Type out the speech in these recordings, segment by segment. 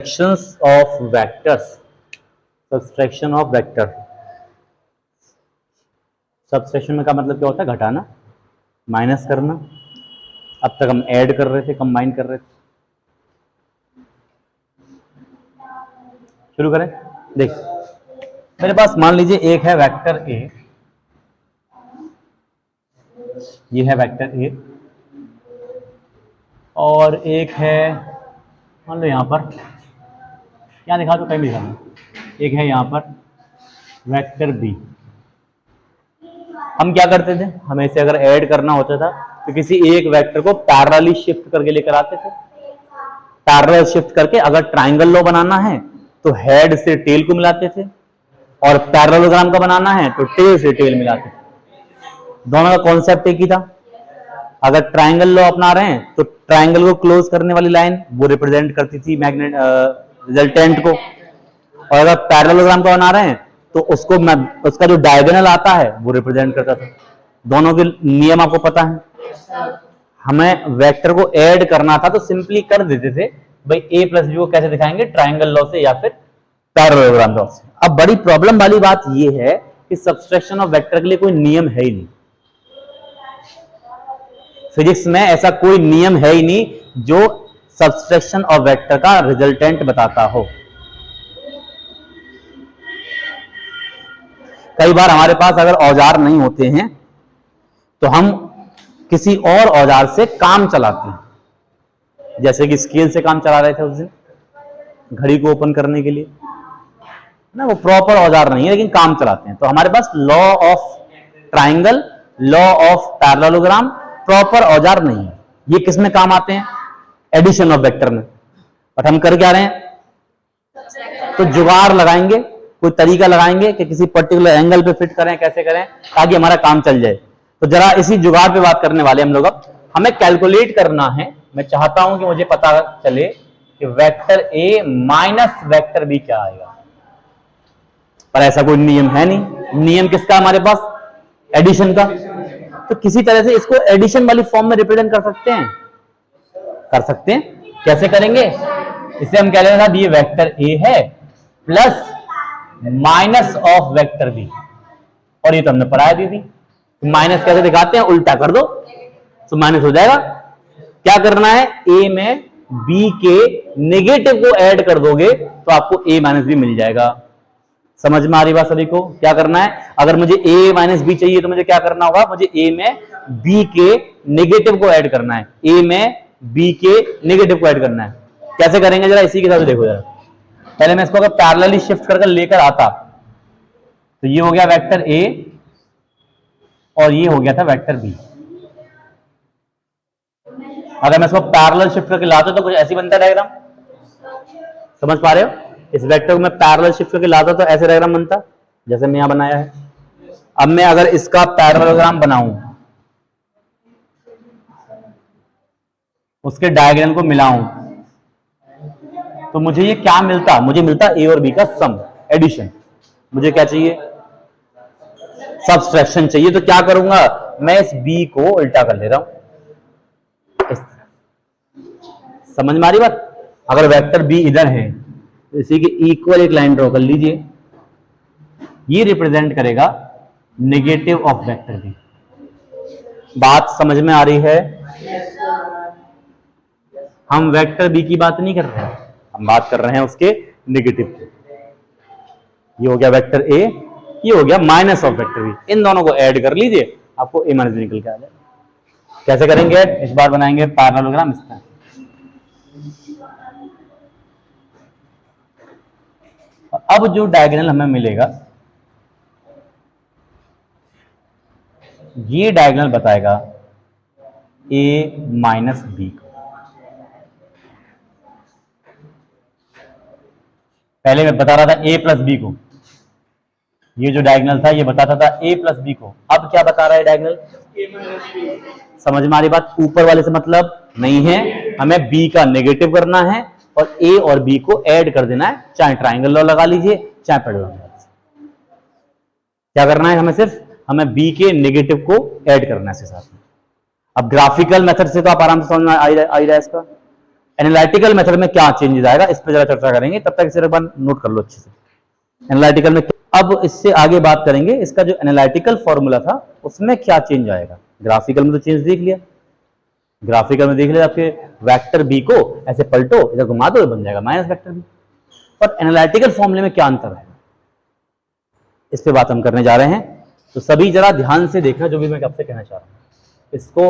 Subtractions of vectors. Subtraction of vector. Subtraction में का मतलब क्या होता है? घटाना, माइनस करना। अब तक हम ऐड कर रहे थे, कंबाइन कर रहे थे। शुरू करें। देख, मेरे पास मान लीजिए एक है वेक्टर ए, ये है वेक्टर ए, और एक है मान लो यहां पर, क्या दिखा दो, कहीं भी दिखा दो। एक है यहां पर वेक्टर बी। हम क्या करते थे, हमें इसे अगर ऐड करना होता था तो किसी एक वेक्टर को पैरेलली शिफ्ट करके लेकर आते थे। पैरेलल शिफ्ट करके अगर ट्राइंगल लॉ बनाना है तो हेड से टेल को मिलाते थे, और पैरेललोग्राम का बनाना है तो टेल से टेल मिलाते थे। दोनों का कॉन्सेप्ट एक ही था। अगर ट्राइंगल लॉ अपना रहे हैं तो ट्राइंगल को क्लोज करने वाली लाइन वो रिप्रेजेंट करती थी मैग्नेट रिजल्टेंट को, और अगर पैरेललोग्राम का बना रहे हैं तो उसको उसका जो डायगोनल आता है वो रिप्रेजेंट करता था। दोनों के नियम आपको पता है। हमें वेक्टर को ऐड करना था तो सिंपली कर देते थे भाई ए प्लस बी को कैसे दिखाएंगे, ट्राइंगल लॉ से या फिर पैरेललोग्राम लॉ से। अब बड़ी प्रॉब्लम वाली बात ये है कि सब्सट्रैक्शन ऑफ वेक्टर के लिए कोई नियम है ही नहीं। फिजिक्स में ऐसा कोई नियम है ही नहीं जो सब्सट्रैक्शन ऑफ वेक्टर का रिजल्टेंट बताता हो। कई बार हमारे पास अगर औजार नहीं होते हैं तो हम किसी और औजार से काम चलाते हैं, जैसे कि स्केल से काम चला रहे थे उस दिन घड़ी को ओपन करने के लिए ना। वो प्रॉपर औजार नहीं है लेकिन काम चलाते हैं। तो हमारे पास law of triangle, law of parallelogram proper औजार नहीं है। ये किस में काम आते हैं? एडिशन ऑफ वेक्टर में। और हम कर क्या रहे हैं? तो जुगाड़ लगाएंगे, कोई तरीका लगाएंगे कि किसी पर्टिकुलर एंगल पे फिट करें, कैसे करें ताकि हमारा काम चल जाए। तो जरा इसी जुगाड़ पे बात करने वाले हम लोग। अब हमें कैलकुलेट करना है। मैं चाहता हूं कि मुझे पता चले कि vector A minus vector B क्या आएगा, पर ऐसा कोई नियम है नहीं। नियम किसका हमारे पास? एडिशन का। तो किसी तरह से इसको एडिशन वाली फॉर्म में रिप्रेजेंट कर सकते हैं, कर सकते हैं। कैसे करेंगे? इसे हम कह लेंगे ये वेक्टर ए है plus minus of vector B, और ये तो हमने पढ़ाई दी थी। तो माइनस कैसे दिखाते हैं? उल्टा कर दो तो माइनस हो जाएगा। क्या करना है? ए में बी के नेगेटिव को ऐड कर दोगे तो आपको ए माइनस बी मिल जाएगा। समझ में आ रही बात सभी को? क्या करना है? अगर मुझे ए माइनस बी चाहिए तो मुझे क्या करना होगा? मुझे ए में बी के नेगेटिव को ऐड करना है। ए में बी के नेगेटिव को ऐड करना है। कैसे करेंगे जरा इसी के साथ देखो जरा। पहले मैं इसको अगर पैरेलली शिफ्ट करके लेकर आता तो ये हो गया वेक्टर ए और ये हो गया था वेक्टर बी। अगर मैं इसको पैरेलल शिफ्ट करके लाता तो कुछ ऐसी बनता है डायग्राम। समझ पा रहे हो? इस वेक्टर को मैं पैरेलल शिफ्ट करके लाता तो ऐसे डायग्राम बनता जैसे मैं यहां बनाया है। अब मैं अगर इसका पैरेललोग्राम बनाऊं, उसके डायग्राम को मिलाऊं, तो मुझे ये क्या मिलता? मुझे मिलता ए और बी का सम, एडिशन। मुझे क्या चाहिए? सब्सट्रैक्शन चाहिए। तो क्या करूंगा? मैं इस बी को उल्टा कर ले रहा हूं इस तरह। समझ में आ रही बात? अगर वेक्टर बी इधर है तो इसी के इक्वल एक लाइन ड्रॉ कर लीजिए। ये रिप्रेजेंट करेगा नेगेटिव ऑफ वेक्टर बी। बात समझ में आ रही है? हम वेक्टर बी की बात नहीं कर रहे हैं, हम बात कर रहे हैं उसके नेगेटिव की। ये हो गया वेक्टर ए, ये हो गया माइनस ऑफ वेक्टर बी। इन दोनों को ऐड कर लीजिए, आपको ए माइनस बी निकल के आ जाएगा। कैसे करेंगे? इस बार बनाएंगे पैरेललोग्राम इस तरह। अब जो डायगोनल हमें मिलेगा ये डायगोनल बताएगा ए माइनस बी को। पहले मैं बता रहा था ए प्लस बी को, ये जो डायगोनल था ये बताता था ए प्लस बी को। अब क्या बता रहा है डायगोनल? समझ में आ रही बात? ऊपर वाले से मतलब नहीं है, हमें बी का नेगेटिव करना है और ए और बी को ऐड कर देना है। चाहे ट्राइंगल लॉ लगा लीजिए चाहे पैरेलल लॉ। क्या करना है? हमें सिर्फ हमें बी के नेगेटिव को ऐड करना है इसके साथ में। अब ग्राफिकल मेथड से तो आप आराम से समझ में आ ही रहा है इसका। एनालिटिकल मेथड में क्या चेंजेस आएगा, इस पर जरा चर्चा करेंगे। तब तक इसे एक बार नोट कर लो अच्छे से। एनालिटिकल में अब इससे आगे बात करेंगे, इसका जो एनालिटिकल फॉर्मूला था उसमें क्या चेंज आएगा। ग्राफिकल में तो चेंज देख लिया, ग्राफिकल में देख लिया, आपके वेक्टर बी को ऐसे पलटो, इधर घुमा दो, बन जाएगा माइनस वेक्टर बी। पर एनालिटिकल फॉर्मूले में क्या अंतर है, इस पे बात हम करने जा रहे हैं। तो सभी जरा ध्यान से देखना जो भी मैं आपसे कहना चाह रहा हूं। इसको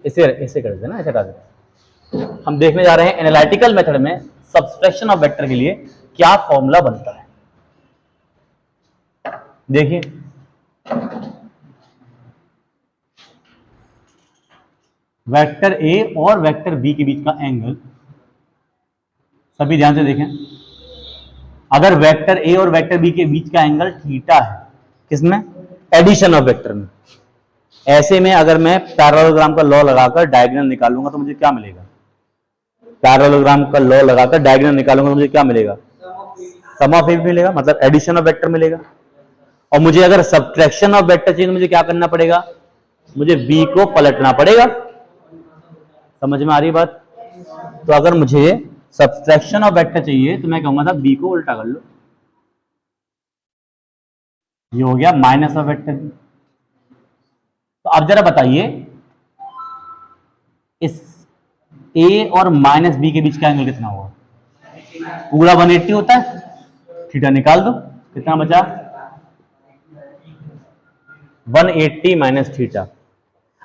इसे ऐसे कर देना, ऐसे कर देना। हम देखने जा रहे हैं एनालिटिकल मेथड में सब्सट्रैक्शन ऑफ वेक्टर के लिए क्या फॉर्मूला बनता है। देखिए, वेक्टर ए और वेक्टर बी के बीच का एंगल, सभी ध्यान से देखें। अगर वेक्टर ए और वेक्टर बी के बीच का एंगल थीटा है, किसमें, एडिशन ऑफ वेक्टर में, ऐसे में अगर मैं पैरेललोग्राम का लॉ लगाकर डायगोनल निकालूंगा तो मुझे क्या मिलेगा, पैरेललोग्राम का लॉ लगाकर डायगोनल निकालूंगा तो मुझे क्या मिलेगा, सम ऑफ ए मिलेगा, मतलब एडिशन ऑफ वेक्टर मिलेगा। और मुझे अगर सब्ट्रैक्शन ऑफ वेक्टर चाहिए तो मुझे क्या करना पड़ेगा, मुझे बी को पलटना पड़ेगा। समझ में आ रही बात। तो अगर मुझे सब्ट्रैक्शन ऑफ वेक्टर चाहिए तो मैं कहूंगा था बी को उल्टा कर लो, ये हो गया माइनस ऑफ वेक्टर बी। तो अब जरा बताइए, इस ए और माइनस बी के बीच का एंगल कितना होगा, पूरा 180 होता है, थीटा निकाल दो, कितना बचा 180 माइनस थीटा।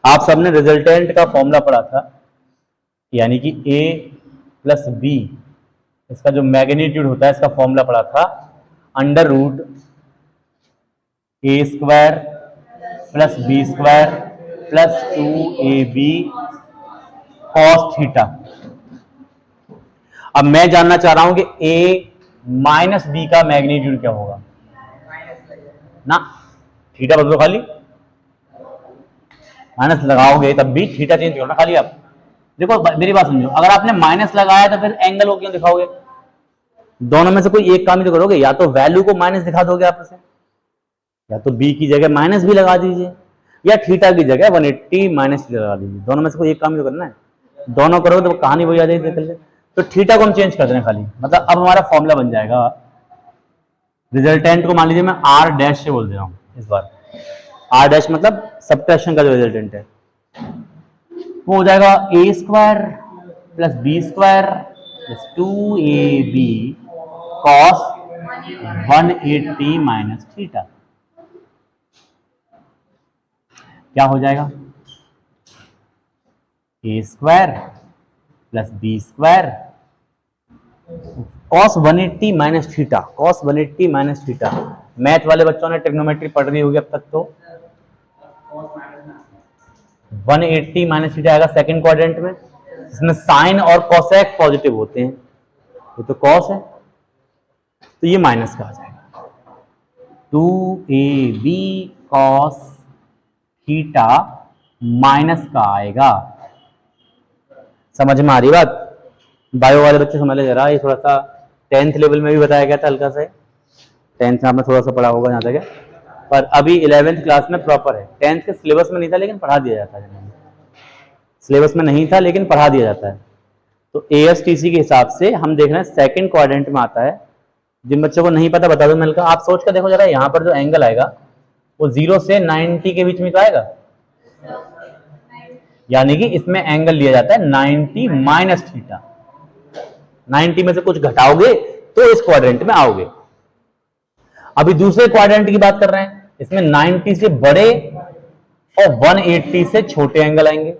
आप सबने रिजल्टेंट का फॉर्मूला पढ़ा था, यानी कि ए प्लस बी, इसका जो मैग्नीट्यूड होता है इसका फॉर्मूला पढ़ा था, under root A square plus B square plus 2ab cos theta. अब मैं जानना चाह रहा हूं कि ए माइनस बी का मैग्नीट्यूड क्या होगा ना, थीटा बदलो खाली, माइनस लगाओगे तब भी थीटा चेंज करो ना खाली। आप देखो मेरी बात समझो, अगर आपने माइनस लगाया तो फिर एंगल को क्यों दिखाओगे, दोनों में से कोई एक काम ही तो करोगे, या तो वैल्यू को माइनस दिखा दोगे आप इसे, या तो बी की जगह माइनस भी लगा दीजिए, या थीटा की जगह 180 माइनस लगा दीजिए, दोनों में से कोई एक काम ही तो करना है। दोनों करोगे तो कहानी वही आ जाएगी। तो थीटा को हम चेंज कर देना खाली, मतलब अब हमारा फॉर्मूला बन जाएगा, रिजल्टेंट को मान लीजिए मैं आर डैश से बोल दे रहा हूं इस बार, आर डैश मतलब सब्ट्रैक्शन का जो रिजल्टेंट है, वो हो जाएगा A square plus B square plus 2ab cos 180 minus theta. क्या हो जाएगा, A square plus B square cos 180 minus theta, cos 180 minus theta. Math वाले बच्चों ने ट्रिग्नोमेट्री पढ़ रही होगी अब तक, तो 180 माइनस थीटा आएगा सेकंड क्वाड्रेंट में, इसमें साइन और कोसेक पॉजिटिव होते हैं, ये तो कॉस है तो ये माइनस का आ जाएगा, 2ab कॉस थीटा माइनस का आएगा। समझ में आ रही बात। बायो वाले बच्चे समझ ले जरा, ये थोड़ा सा 10th लेवल में भी बताया गया था हल्का सा, 10th में आपने थोड़ा सा पढ़ा होगा यहाँ तक है, पर अभी 11th क्लास में प्रॉपर है। 10th के सिलेबस में नहीं था लेकिन पढ़ा दिया जाता है, सिलेबस में नहीं था लेकिन पढ़ा दिया जाता है। तो ASTC के हिसाब से हम देख रहे हैं सेकंड क्वाड्रेंट में आता है। जिन बच्चों को नहीं पता बता दो मिलकर, आप सोच कर देखो जरा, यहाँ पर जो एंगल आएगा वो 0 से 90 के बीच में तो आएगा, यानी कि इसमें एंगल लिया जाता है 90 माइनस थीटा। 90 में से कुछ घटाओगे तो इस क्वाड्रेंट में आओगे। अभी दूसरे क्वाड्रेंट की बात कर रहे हैं, इसमें 90 से बड़े और 180 से छोटे एंगल आएंगे।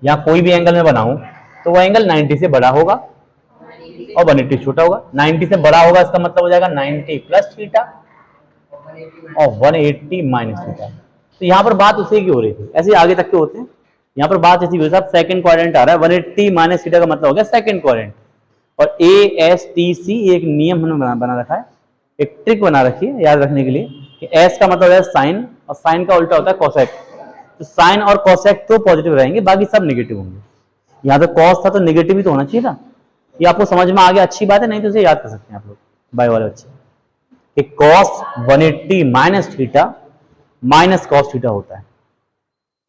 या कोई भी एंगल में बनाऊं तो वो एंगल 90 से बड़ा होगा और 180 छोटा होगा। 90 से बड़ा होगा इसका मतलब हो जाएगा 90 प्लस थीटा और 180 माइनस थीटा। तो यहां पर बात उसी की हो रही थी, ऐसे आगे तक के होते हैं। यहां पर बात ऐसी हुई साहब, सेकंड क्वाड्रेंट आ रहा है, 180 माइनस थीटा का मतलब हो गया सेकंड क्वाड्रेंट। और ASTC एक नियम हमने बना रखा है, एक ट्रिक बना रखी है याद रखने के लिए कि S का मतलब है साइन और साइन का उल्टा होता है कोसेक। तो साइन और कोसेक तो पॉजिटिव रहेंगे, बाकी सब नेगेटिव होंगे। यहाँ पे कॉस था तो नेगेटिव ही तो होना चाहिए था। ये आपको समझ में आ गया, अच्छी बात है, नहीं तो इसे याद कर सकते हैं आप लोग बायो वाले बच्चे कि cos 180 minus theta minus cos theta होता है।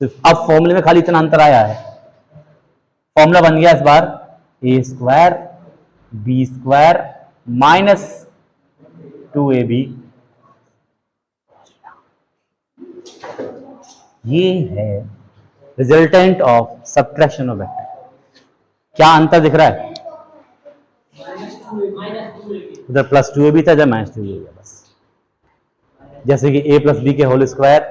तो अब फॉर्मूले में खाली इतना अंतर आया है, फॉर्मूला बन गया इस बार A square B square minus 2ab, ये है resultant of subtraction of vector. क्या अंतर दिख रहा है? उधर +2ab था, जब -2ab है बस। जैसे कि a + b के होल स्क्वायर